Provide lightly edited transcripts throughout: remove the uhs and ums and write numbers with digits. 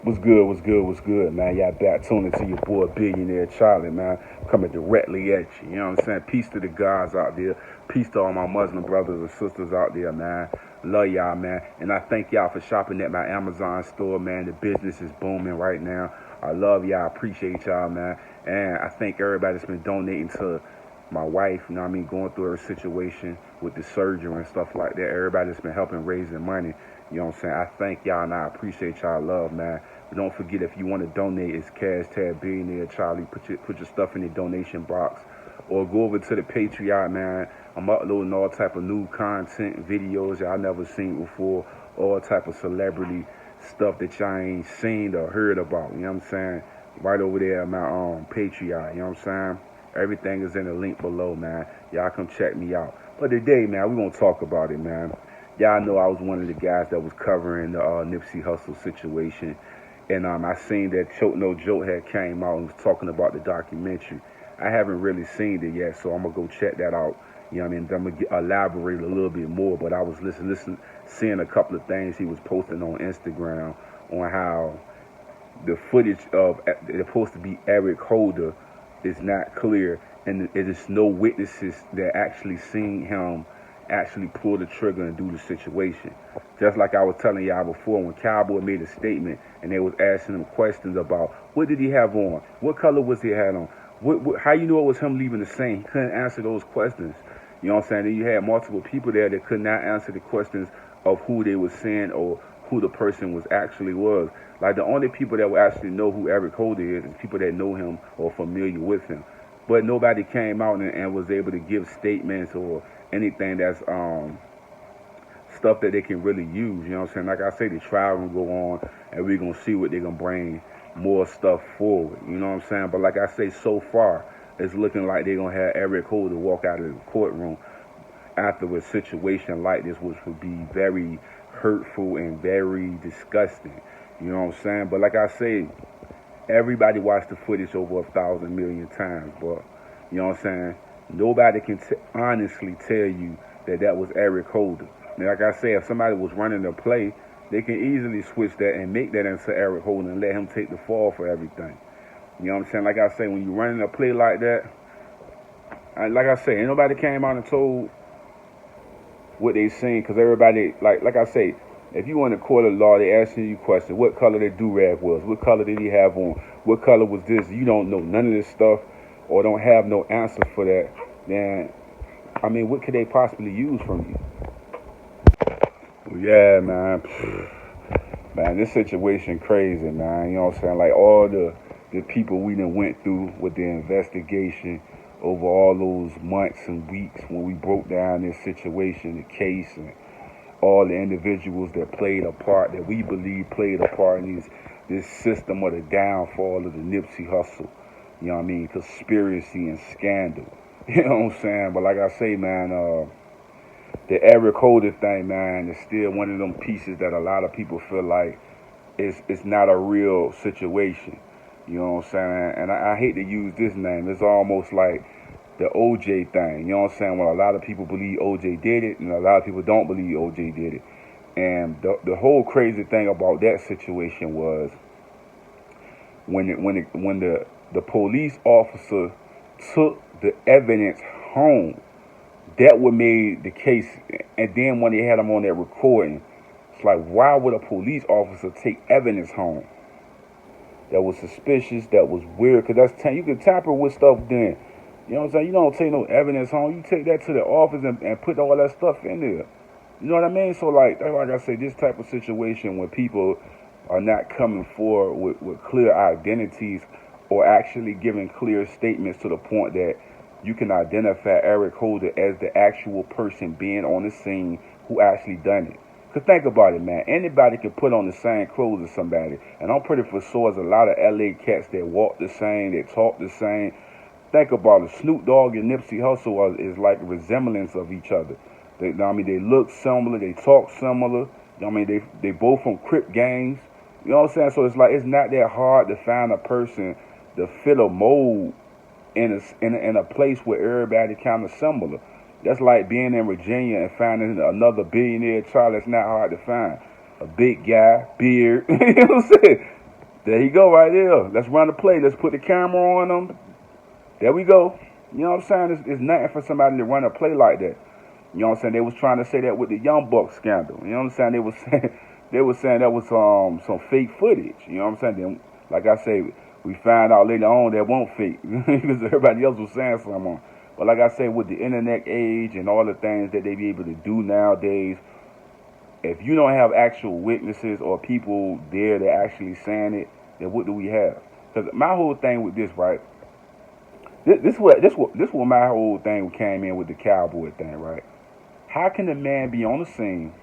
What's good, man? Y'all back tuning to your boy Billionaire Charlie, man. Coming directly at you. You know what I'm saying? Peace to the guys out there. Peace to all my Muslim brothers and sisters out there, man. Love y'all, man. And I thank y'all for shopping at my Amazon store, man. The business is booming right now. I love y'all. Appreciate y'all, man. And I thank everybody that's been donating to my wife, you know what I mean, going through her situation with the surgery and stuff like that. Everybody that's been helping raising money, you know what I'm saying? I thank y'all and I appreciate y'all love, man. But don't forget, if you want to donate, it's #, Billionaire Charlie. Put your stuff in the donation box. Or go over to the Patreon, man. I'm uploading all type of new content, videos y'all never seen before. All type of celebrity stuff that y'all ain't seen or heard about, you know what I'm saying? Right over there on my Patreon, you know what I'm saying? Everything is in the link below, man. Y'all come check me out. But today, man, we're going to talk about it, man. Y'all know I was one of the guys that was covering the Nipsey Hussle situation. And I seen that Choke No Joke had came out and was talking about the documentary. I haven't really seen it yet, so I'm going to go check that out. You know what I mean? I'm going to elaborate a little bit more. But I was seeing a couple of things he was posting on Instagram on how the footage of it's supposed to be Eric Holder is not clear, and it is no witnesses that actually seen him actually pull the trigger and do the situation. Just like I was telling y'all before, when Cowboy made a statement and they was asking him questions about what did he have on, what color was he had on, how you know it was him leaving the scene. He couldn't answer those questions. You know what I'm saying? Then you had multiple people there that could not answer the questions of who they were saying or who the person was. Like the only people that will actually know who Eric Holder is people that know him or familiar with him. But nobody came out and was able to give statements or anything that's stuff that they can really use. You know what I'm saying? Like I say, the trial gonna go on and we're gonna see what they're gonna bring more stuff forward. You know what I'm saying? But like I say, so far it's looking like they're gonna have Eric Holder walk out of the courtroom after a situation like this, which would be very hurtful and very disgusting. You know what I'm saying? But like I say, everybody watched the footage over 1,000,000,000 times, but you know what I'm saying? Nobody can honestly tell you that that was Eric Holder. Now, like I say, if somebody was running a play, they can easily switch that and make that into Eric Holder and let him take the fall for everything. You know what I'm saying? Like I say, when you're running a play like that, like I say, ain't nobody came out and told what they seen, because everybody, like I say, if you in the court of law, they asking you questions. What color the do-rag was? What color did he have on? What color was this? You don't know none of this stuff or don't have no answer for that. Then, I mean, what could they possibly use from you? Well, yeah, man. Man, this situation crazy, man. You know what I'm saying? Like all the people we done went through with the investigation over all those months and weeks when we broke down this situation, the case, and all the individuals that played a part, that we believe played a part in this system of the downfall of the Nipsey Hussle. You know what I mean? Conspiracy and scandal. You know what I'm saying? But like I say, man, the Eric Holder thing, man, is still one of them pieces that a lot of people feel like it's not a real situation. You know what I'm saying? And I hate to use this name. It's almost like the OJ thing. You know what I'm saying? When a lot of people believe OJ did it, and a lot of people don't believe OJ did it. And the whole crazy thing about that situation was when the police officer took the evidence home, that what made the case. And then when they had him on that recording, it's like, why would a police officer take evidence home? That was suspicious, that was weird, because you can tamper with stuff then. You know what I'm saying? You don't take no evidence home. You take that to the office and put all that stuff in there. You know what I mean? So like I say, this type of situation where people are not coming forward with clear identities or actually giving clear statements to the point that you can identify Eric Holder as the actual person being on the scene who actually done it. Because think about it, man. Anybody can put on the same clothes as somebody. And I'm pretty for sure there's a lot of LA cats that walk the same, that talk the same. Think about it. Snoop Dogg and Nipsey Hussle is like a resemblance of each other. They look similar. They talk similar. They both from Crip gangs. You know what I'm saying? So it's like it's not that hard to find a person to fit a mold in a place where everybody kind of similar. That's like being in Virginia and finding another billionaire Charlie. That's not hard to find. A big guy, beard. You know what I'm saying? There you go right there. Let's run the play. Let's put the camera on them. There we go. You know what I'm saying? It's nothing for somebody to run a play like that. You know what I'm saying? They was trying to say that with the Young Bucks scandal. You know what I'm saying? They was saying that was some fake footage. You know what I'm saying? Then, like I say, we found out later on that won't fake because everybody else was saying something. But like I say, with the internet age and all the things that they be able to do nowadays, if you don't have actual witnesses or people there that actually saying it, then what do we have? Because my whole thing with this, right? This what my whole thing came in with the cowboy thing, right? How can a man be on the scene,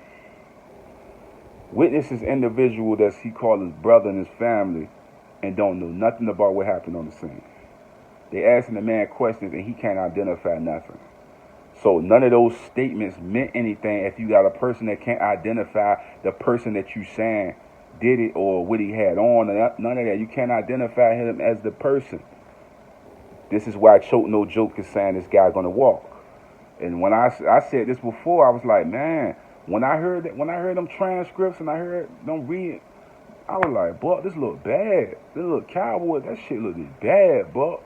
witness this individual that he called his brother and his family, and don't know nothing about what happened on the scene? They asking the man questions and he can't identify nothing. So none of those statements meant anything if you got a person that can't identify the person that you saying did it or what he had on. None of that. You can't identify him as the person. This is why Choke No Joke is saying this guy's gonna walk. And when I said this before, I was like, man, when I heard them transcripts and I heard them read, I was like, Buck, this look bad. This look cowboy, that shit look bad, Buck.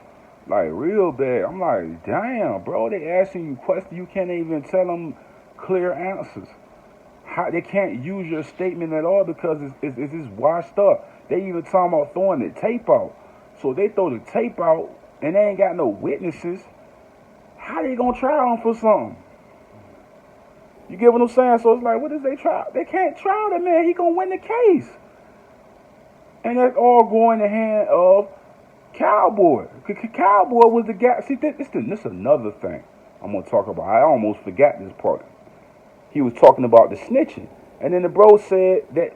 Like real bad. I'm like, damn, bro, they asking you questions, you can't even tell them clear answers. How they can't use your statement at all because it's just washed up. They even talking about throwing the tape out. So they throw the tape out and they ain't got no witnesses. How they gonna try him for something? You get what I'm saying? So it's like, what is they try? They can't try the man. He gonna win the case. And that's all going in the hand of Cowboy. Cowboy was the guy. See, this is another thing I'm gonna talk about. I almost forgot this part. He was talking about the snitching, and then the bro said that.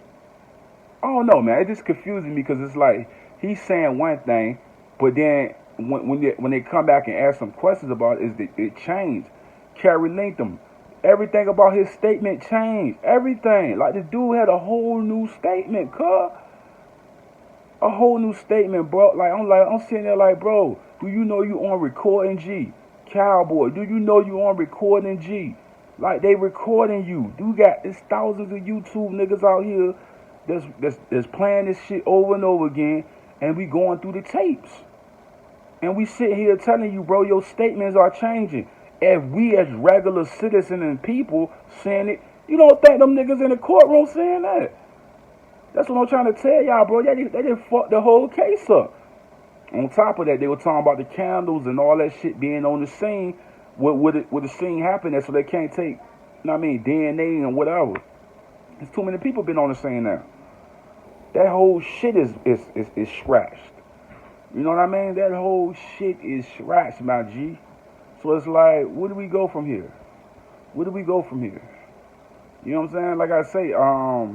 I don't know, man. It just confusing me because it's like he's saying one thing, but then when they come back and ask some questions about it, it changed. Carrie Lintham, everything about his statement changed. Everything. Like the dude had a whole new statement, cuz. A whole new statement, bro. I'm sitting there like, bro, do you know you on recording G? Cowboy, do you know you on recording G? Like they recording you. There's thousands of YouTube niggas out here that's playing this shit over and over again, and we going through the tapes. And we sit here telling you, bro, your statements are changing. If we as regular citizens and people saying it, you don't think them niggas in the courtroom saying that? That's what I'm trying to tell y'all, bro. They didn't fuck the whole case up. On top of that, they were talking about the candles and all that shit being on the scene with the scene happening, so they can't take, you know what I mean, DNA and whatever. There's too many people been on the scene now. That whole shit is scratched. You know what I mean? That whole shit is scratched, my G. So it's like, where do we go from here? Where do we go from here? You know what I'm saying? Like I say, I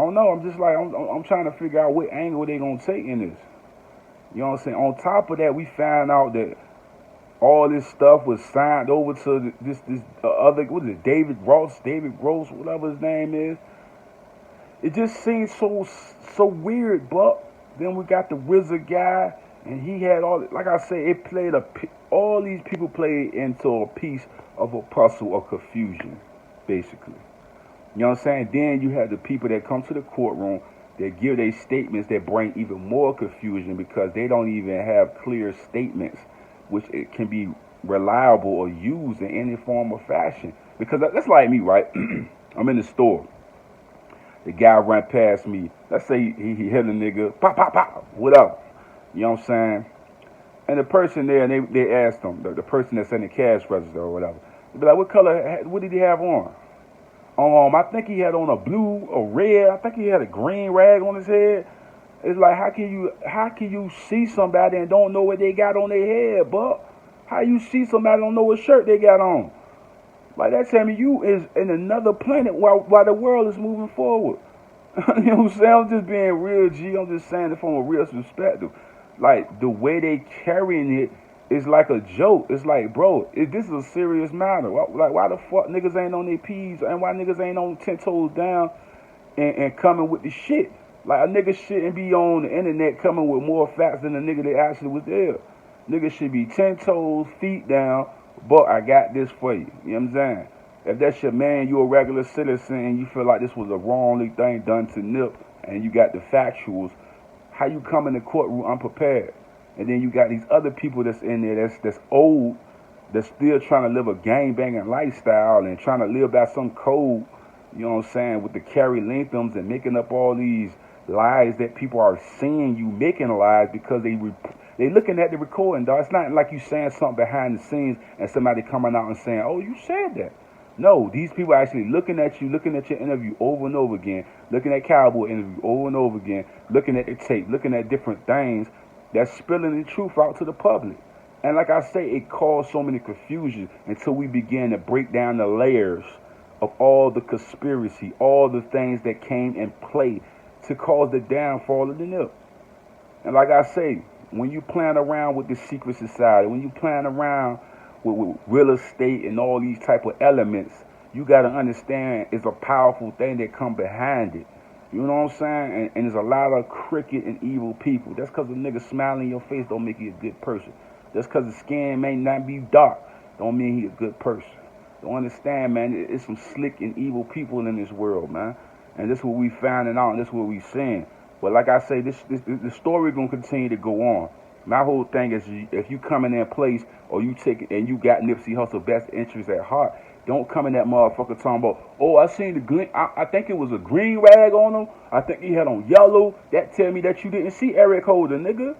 don't know. I'm just like, I'm trying to figure out what angle they gonna take in this. You know what I'm saying? On top of that, we found out that all this stuff was signed over to this other, what is it, David Gross, whatever his name is. It just seems so weird, but then we got the Wizard guy, and he had all, like I say, all these people played into a piece of a puzzle of confusion, basically. You know what I'm saying? Then you have the people that come to the courtroom that give their statements that bring even more confusion because they don't even have clear statements which it can be reliable or used in any form or fashion. Because that's like me, right? I'm in the store. The guy ran past me. Let's say he hit a nigga. Pop, pop, pop. Whatever. You know what I'm saying? And the person there, they asked him, the person that's in the cash register or whatever, they be like, what did he have on? I think he had on a blue or red. I think he had a green rag on his head. It's like, how can you see somebody and don't know what they got on their head, Buck? How you see somebody and don't know what shirt they got on? Like that tell me you is in another planet while the world is moving forward. You know what I'm saying? I'm just being real, G. I'm just saying it from a real perspective. Like the way they carrying it is like a joke. It's like, bro, this is a serious matter. Why the fuck niggas ain't on their P's and why niggas ain't on 10 toes down and coming with the shit? Like a nigga shouldn't be on the internet coming with more facts than the nigga that actually was there. Niggas should be 10 toes, feet down, but I got this for you. You know what I'm saying? If that's your man, you a regular citizen, and you feel like this was a wrong thing done to Nip, and you got the factuals, how you come in the courtroom unprepared? And then you got these other people that's in there that's old, that's still trying to live a gang-banging lifestyle and trying to live by some code, you know what I'm saying, with the Carrie Lanthams and making up all these lies that people are seeing you making lies because they looking at the recording, dog. It's not like you saying something behind the scenes and somebody coming out and saying, oh, you said that. No, these people are actually looking at you, looking at your interview over and over again, looking at Cowboy interview over and over again, looking at the tape, looking at different things that's spilling the truth out to the public. And like I say, it caused so many confusion until we began to break down the layers of all the conspiracy, all the things that came in play to cause the downfall of the NIP. And like I say, when you playing around with the secret society, when you playing around with real estate and all these type of elements, you got to understand it's a powerful thing that come behind it. You know what I'm saying? And there's a lot of crooked and evil people. That's because a nigga smiling in your face don't make you a good person. Just because the skin may not be dark don't mean he a good person. Don't understand, man. It's some slick and evil people in this world, man. And this is what we finding out, and this is what we seeing. But like I say, the story gonna continue to go on. My whole thing is, if you come in that place or you take it and you got Nipsey Hussle best interest at heart, don't come in that motherfucker talking about, oh, I seen the green, I think it was a green rag on him. I think he had on yellow. That tell me that you didn't see Eric Holder, nigga.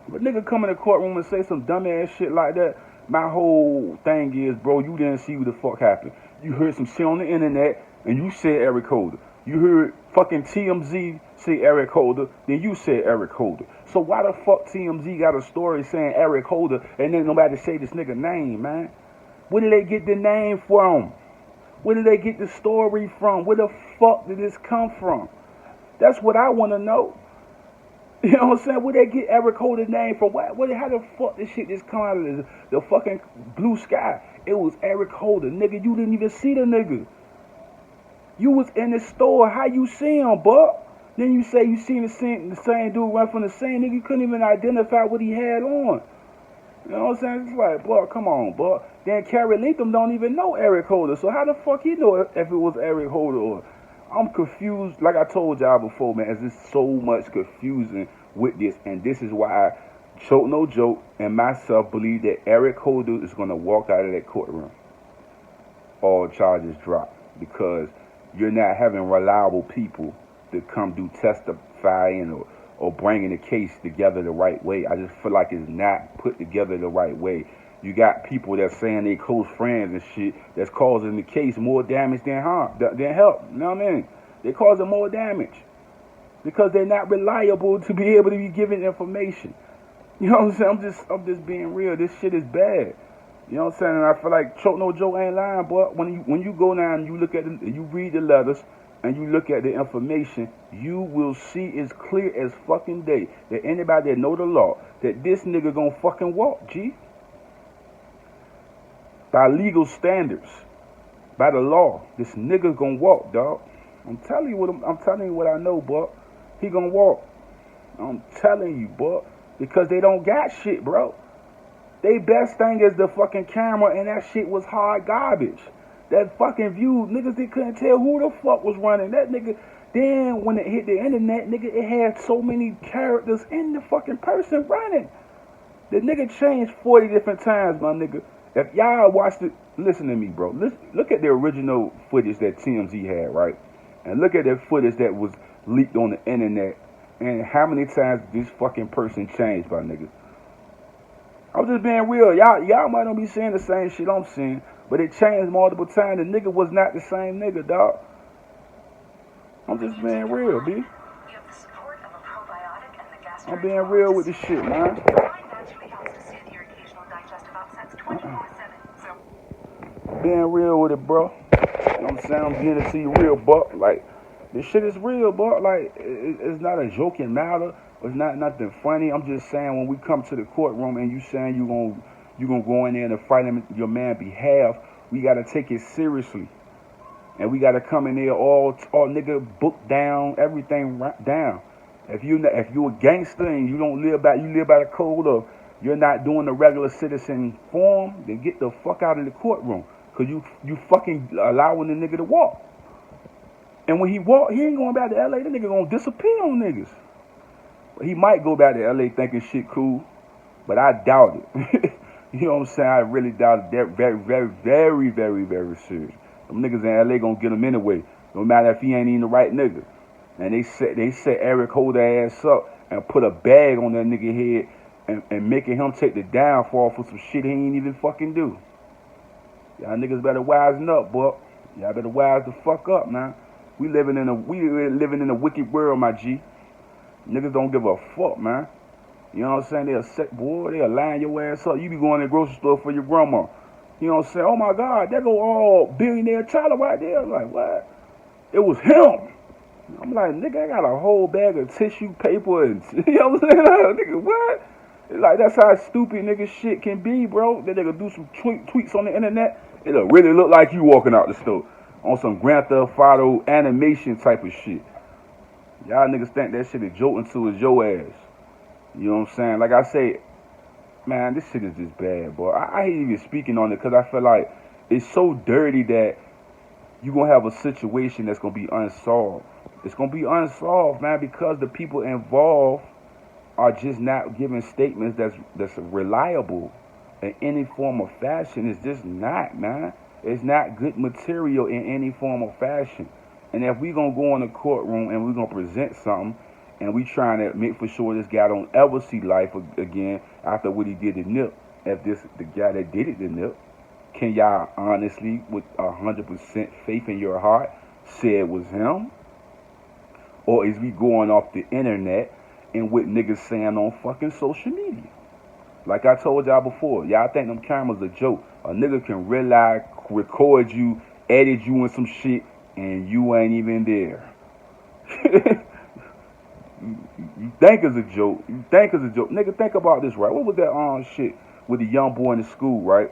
But nigga come in the courtroom and say some dumb ass shit like that. My whole thing is, bro, you didn't see what the fuck happened. You heard some shit on the internet and you said Eric Holder. You heard fucking TMZ say Eric Holder, then you said Eric Holder. So why the fuck TMZ got a story saying Eric Holder and then nobody say this nigga name, man? Where did they get the name from? Where did they get the story from? Where the fuck did this come from? That's what I want to know. You know what I'm saying? Where they get Eric Holder's name from? How the fuck this shit just come out of the fucking blue sky? It was Eric Holder. Nigga, you didn't even see the nigga. You was in the store. How you see him, buck? Then you say you seen the same dude run from the same nigga. You couldn't even identify what he had on. You know what I'm saying? It's like, buck, come on, buck. Then Carrie Lantham don't even know Eric Holder. So how the fuck he know if it was Eric Holder or... I'm confused, like I told y'all before, man. There's just so much confusion with this, and this is why Choke No Joke and myself believe that Eric Holder is going to walk out of that courtroom. All charges dropped, because you're not having reliable people to come do testifying or bringing the case together the right way. I just feel like it's not put together the right way. You got people that's saying they close friends and shit that's causing the case more damage than harm, than help. You know what I mean? They're causing more damage because they're not reliable to be able to be given information. You know what I'm saying? I'm just being real. This shit is bad. You know what I'm saying? And I feel like Choke No Joke ain't lying, boy. When you go down and you look at you read the letters and you look at the information, you will see as clear as fucking day that anybody that know the law, that this nigga gonna fucking walk, G. By legal standards, by the law, this nigga gonna walk, dog. I'm telling you what I know, bro. He gonna walk. I'm telling you, bro. Because they don't got shit, bro. They best thing is the fucking camera, and that shit was hard garbage. That fucking view, niggas, they couldn't tell who the fuck was running. That nigga, then when it hit the internet, nigga, it had so many characters in the fucking person running. The nigga changed 40 different times, my nigga. If y'all watched it, listen to me, bro. Look at the original footage that TMZ had, right? And look at the footage that was leaked on the internet. And how many times this fucking person changed, my nigga? I'm just being real. Y'all might not be saying the same shit I'm saying, but it changed multiple times. The nigga was not the same nigga, dog. I'm just being real, B. I'm being real with this shit, man. Being real with it, bro. You know what I'm saying? I'm getting to see you real, buck. Like, this shit is real, buck. Like, it's not a joking matter. It's not nothing funny. I'm just saying, when we come to the courtroom and you saying you gonna go in there and fight on your man's behalf, we gotta take it seriously. And we gotta come in there all nigga book down, everything down. If you a gangster and you live by the code of you're not doing the regular citizen form, then get the fuck out of the courtroom. Because you fucking allowing the nigga to walk. And when he walk, he ain't going back to LA. That nigga gonna disappear on niggas. But he might go back to LA thinking shit cool, but I doubt it. You know what I'm saying? I really doubt it. They're very, very, very, very, very serious. Them niggas in LA gonna get him anyway. No matter if he ain't even the right nigga. And they set Eric Holder ass up and put a bag on that nigga head and making him take the downfall for some shit he ain't even fucking do. Y'all niggas better wisen up, boy. Y'all better wise the fuck up, man. We living in a wicked world, my G. Niggas don't give a fuck, man. You know what I'm saying? They'll line your ass up. You be going to the grocery store for your grandma. You know what I'm saying? Oh my God, there go all Billionaire Charlie right there. I'm like, what? It was him. I'm like, nigga, I got a whole bag of tissue paper and, you know what I'm saying? Nigga, what? It's like, that's how stupid nigga shit can be, bro. That nigga do some tweets on the internet. It'll really look like you walking out the store on some Grand Theft Auto animation type of shit. Y'all niggas think that shit is jolting to is your ass. You know what I'm saying? Like I say, man, this shit is just bad, boy. I hate even speaking on it because I feel like it's so dirty that you're going to have a situation that's going to be unsolved. It's going to be unsolved, man, because the people involved are just not giving statements that's reliable in any form of fashion. It's just not, man. It's not good material in any form of fashion. And if we going to go in the courtroom and we're going to present something and we trying to make for sure this guy don't ever see life again after what he did to Nip, if the guy that did it to Nip, can y'all honestly, with 100% faith in your heart, say it was him? Or is we going off the internet and what niggas saying on fucking social media? Like I told y'all before, y'all think them cameras a joke. A nigga can really record you, edit you in some shit, and you ain't even there. You think it's a joke. You think it's a joke. Nigga, think about this, right? What was that shit with the young boy in the school, right?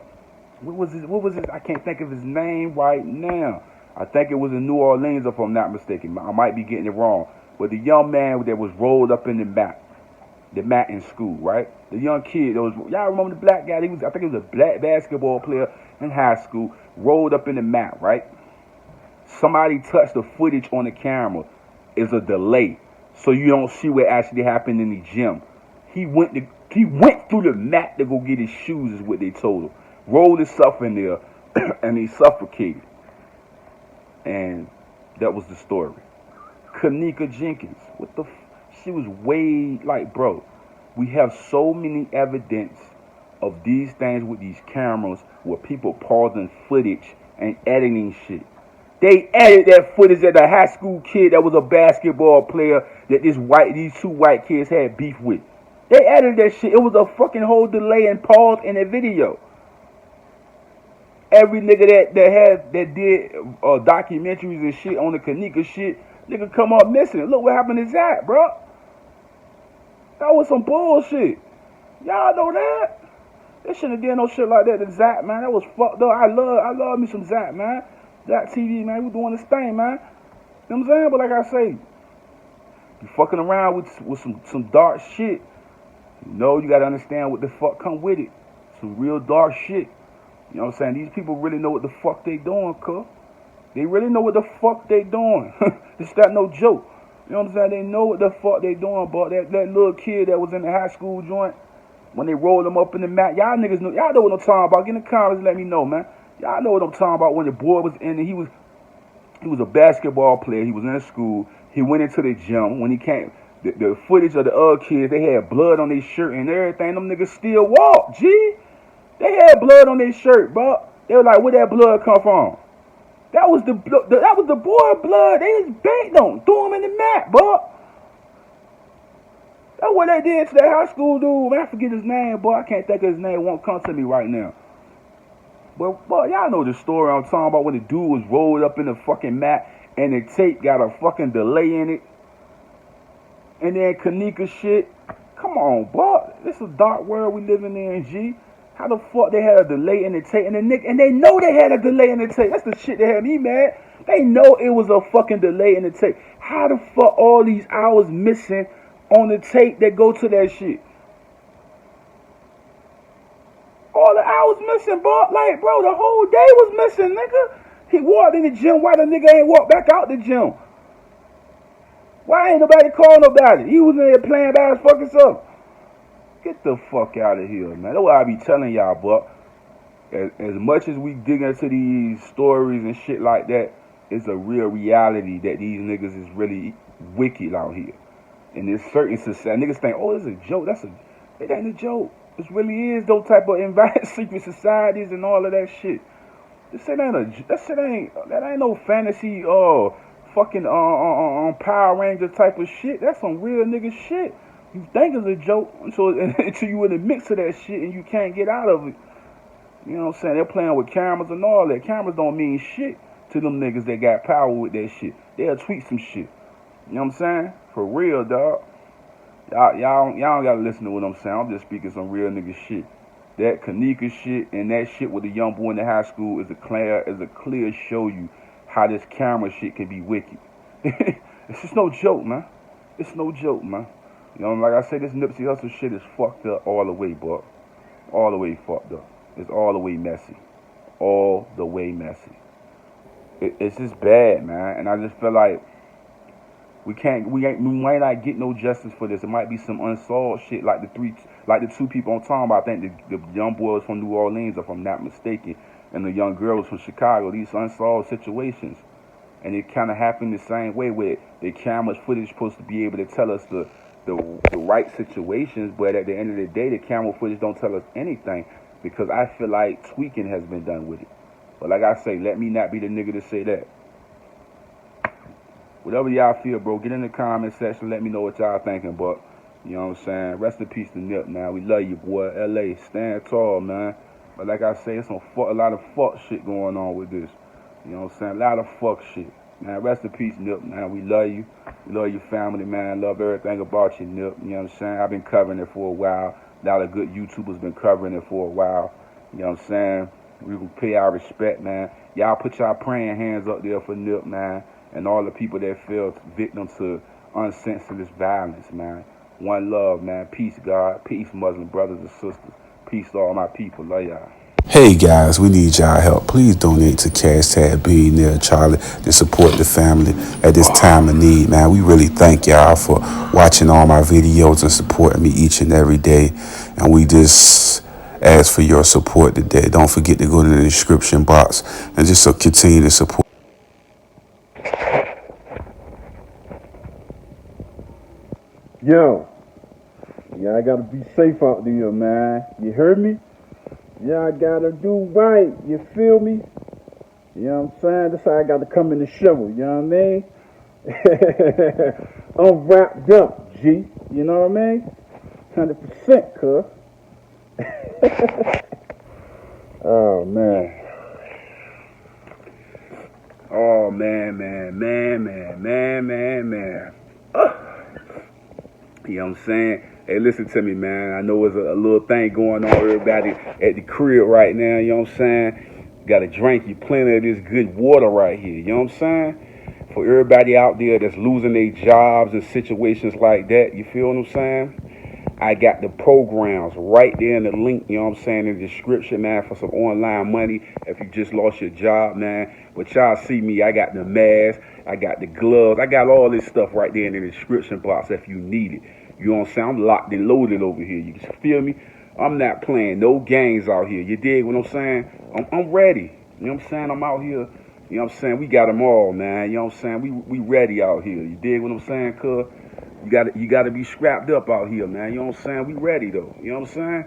What was his? I can't think of his name right now. I think it was in New Orleans, if I'm not mistaken. I might be getting it wrong. But the young man that was rolled up in the mat in school, right? The young kid, y'all remember the black guy? I think he was a black basketball player in high school, rolled up in the mat, right? Somebody touched the footage on the camera. It's a delay, so you don't see what actually happened in the gym. He went through the mat to go get his shoes, is what they told him. Rolled himself in there, and he suffocated. And that was the story. Kanika Jenkins, she was way, like, bro, we have so many evidence of these things with these cameras where people pausing footage and editing shit. They edited that footage of the high school kid that was a basketball player that these two white kids had beef with. They edited that shit. It was a fucking whole delay and pause in the video. Every nigga that did documentaries and shit on the Kanika shit, nigga come up missing. Look what happened to Zach, bro. That was some bullshit. Y'all know that? They shouldn't have did no shit like that to Zach, man. That was fucked up. I love me some Zach, man. Zach TV, man, we doing this thing, man. You know what I'm saying? But like I say, you fucking around with some dark shit. You know, you gotta understand what the fuck come with it. Some real dark shit. You know what I'm saying? These people really know what the fuck they doing, cuz. They really know what the fuck they doing. It's not no joke. You know what I'm saying? They know what the fuck they doing, but that little kid that was in the high school joint, when they rolled him up in the mat, y'all niggas know, y'all know what I'm talking about. Get in the comments and let me know, man. Y'all know what I'm talking about when the boy was in there. He was a basketball player. He was in school. He went into the gym. When he came, the footage of the other kids, they had blood on their shirt and everything. Them niggas still walk, G. They had blood on their shirt, bro. They were like, where that blood come from? That was the boy blood. They just banked on, threw him in the mat, bro. That's what they did to that high school dude. Man, I forget his name, boy. I can't think of his name. It won't come to me right now. But, boy, y'all know the story I'm talking about when the dude was rolled up in the fucking mat and the tape got a fucking delay in it. And then Kanika shit. Come on, boy. This is a dark world we living in, G. How the fuck they had a delay in the tape? And they know they had a delay in the tape. That's the shit that had me mad. They know it was a fucking delay in the tape. How the fuck all these hours missing on the tape that go to that shit? All the hours missing, bro. The whole day was missing, nigga. He walked in the gym. Why the nigga ain't walked back out the gym? Why ain't nobody calling nobody? He was in there playing by his fucking self. Get the fuck out of here, man. That's what I be telling y'all, but as much as we dig into these stories and shit like that, it's a real reality that these niggas is really wicked out here. And there's certain society, niggas think, oh, it's a joke. It ain't a joke. It really is those type of secret societies and all of that shit. That ain't no fantasy fucking Power Ranger type of shit. That's some real nigga shit. You think it's a joke until you in the mix of that shit and you can't get out of it. You know what I'm saying? They're playing with cameras and all that. Cameras don't mean shit to them niggas that got power with that shit. They'll tweet some shit. You know what I'm saying? For real, dog. Y'all don't gotta listen to what I'm saying. I'm just speaking some real nigga shit. That Kanika shit and that shit with the young boy in the high school is a clear show you how this camera shit can be wicked. It's just no joke, man. It's no joke, man. You know, like I said, this Nipsey Hussle shit is fucked up all the way, bro. All the way fucked up. It's all the way messy. All the way messy. It's just bad, man. And I just feel like we might not get no justice for this. It might be some unsolved shit like the two people I'm talking about. I think the young boy was from New Orleans, if I'm not mistaken, and the young girl was from Chicago. These unsolved situations. And it kind of happened the same way where the camera's footage supposed to be able to tell us the right situations, but at the end of the day, the camera footage don't tell us anything because I feel like tweaking has been done with it. But like I say, let me not be the nigga to say that. Whatever y'all feel, bro, get in the comment section. Let me know what y'all thinking, but you know what I'm saying? Rest in peace to Nip, man. We love you, boy. LA, stand tall, man. But like I say, it's a lot of fuck shit going on with this. You know what I'm saying? A lot of fuck shit. Man, rest in peace, Nip, man. We love you. We love your family, man. Love everything about you, Nip. You know what I'm saying? I've been covering it for a while. A lot of good YouTubers been covering it for a while. You know what I'm saying? We will pay our respect, man. Y'all put y'all praying hands up there for Nip, man. And all the people that fell victim to unsensitive violence, man. One love, man. Peace, God. Peace, Muslim brothers and sisters. Peace to all my people. Love y'all. Hey guys, we need y'all help. Please donate to #Billionaire Charlie to support the family at this time of need, man. We really thank y'all for watching all my videos and supporting me each and every day. And we just ask for your support today. Don't forget to go to the description box and just continue to support. Yo, y'all gotta be safe out there, man. You heard me? Y'all gotta do right. You feel me? You know what I'm saying? That's how I gotta come in the shovel. You know what I mean? I'm wrapped up, G. You know what I mean? 100%, cuz. Oh, man. Oh, man. You know what I'm saying? Hey, listen to me, man. I know there's a little thing going on everybody at the crib right now. You know what I'm saying? Got to drink you plenty of this good water right here. You know what I'm saying? For everybody out there that's losing their jobs and situations like that, you feel what I'm saying? I got the programs right there in the link, you know what I'm saying, in the description, man, for some online money if you just lost your job, man. But y'all see me, I got the mask, I got the gloves, I got all this stuff right there in the description box if you need it. You know what I'm saying? I'm locked and loaded over here. You feel me? I'm not playing no games out here. You dig what I'm saying? I'm ready. You know what I'm saying? I'm out here. You know what I'm saying? We got them all, man. You know what I'm saying? We ready out here. You dig what I'm saying, cuz? You gotta be scrapped up out here, man. You know what I'm saying? We ready, though. You know what I'm saying?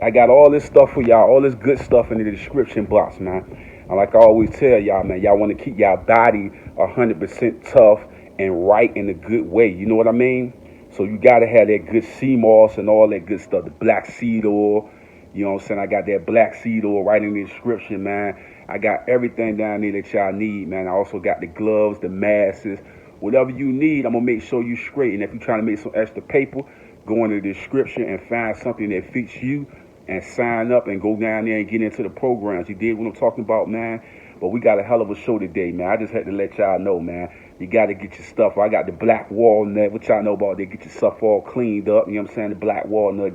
I got all this stuff for y'all, all this good stuff in the description box, man. And like I always tell y'all, man, y'all want to keep y'all body 100% tough and right in a good way. You know what I mean? So you got to have that good sea moss and all that good stuff. The black seed oil. You know what I'm saying? I got that black seed oil right in the description, man. I got everything down there that y'all need, man. I also got the gloves, the masks. Whatever you need, I'm going to make sure you straight. And if you're trying to make some extra paper, go in the description and find something that fits you and sign up and go down there and get into the programs. You did what I'm talking about, man? But we got a hell of a show today, man. I just had to let y'all know, man. You got to get your stuff. I got the black walnut. What y'all know about that? Get your stuff all cleaned up. You know what I'm saying? The black walnut.